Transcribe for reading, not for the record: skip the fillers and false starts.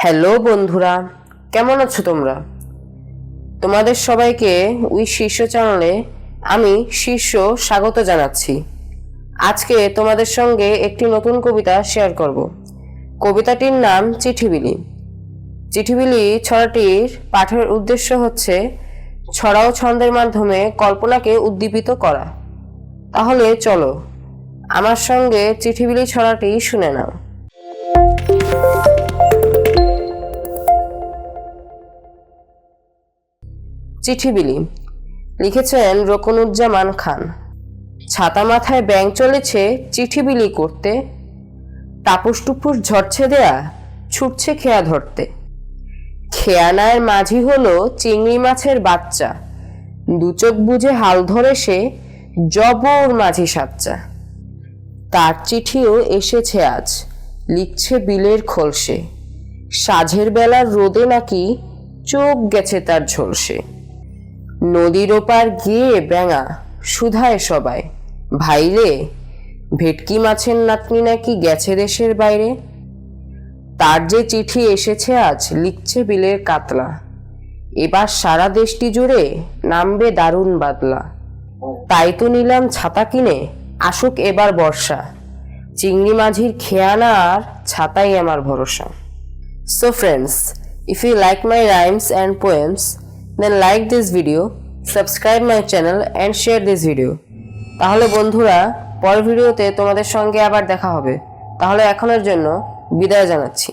Hello বন্ধুরা, কেমন আছো তোমরা? তোমাদের সবাইকে শীর্ষ চ্যানেলে আমি শীর্ষ স্বাগত জানাচ্ছি। আজকে তোমাদের সঙ্গে একটি নতুন কবিতা শেয়ার করব। কবিতাটির নাম চিঠিবিলি। চিঠিবিলি ছড়াটির পাঠের উদ্দেশ্য হচ্ছে ছড়া ও ছন্দের মাধ্যমে কল্পনাকে উদ্দীপিত করা। তাহলে চলো আমার সঙ্গে চিঠিবিলি ছড়াটি শুনে নাও। চিঠিবিলি লিখেছেন রকনুজ্জামান খান। ছাতা মাথায় ব্যাঙ চলেছে চিঠিবিলি করতে, টাপুস টুপুস ঝরছে দেয়া ছুটছে খেয়া ধরতে। খেয়ানার মাঝি হলো চিংড়ি মাছের বাচ্চা, দু চোখ বুঝে হাল ধরে সে জবর মাঝি সাচ্চা। তার চিঠিও এসেছে আজ, লিখছে বিলের খোলসে, সাঝের বেলার রোদে নাকি চোখ গেছে তার ঝলসে। নদীর ওপার গিয়ে ব্যাঙা শুধায় সবাই, ভাইরে ভেটকি মাছের নাতনি নাকি গেছে দেশের বাইরে। তার যে চিঠি এসেছে আজ, লিখছে বিলের কাতলা, এবার সারা দেশটি জুড়ে নামবে দারুণ বাদলা। তাই তো নিলাম ছাতা কিনে, আসুক এবার বর্ষা, চিংড়ি মাঝির খেয়ানা আর ছাতাই আমার ভরসা। So friends, if you like my rhymes and poems, then like this video, subscribe my channel and share this video. তাহলে বন্ধুরা, পরের ভিডিওতে তোমাদের সঙ্গে আবার দেখা হবে। তাহলে এখনের জন্য বিদায় জানাচ্ছি।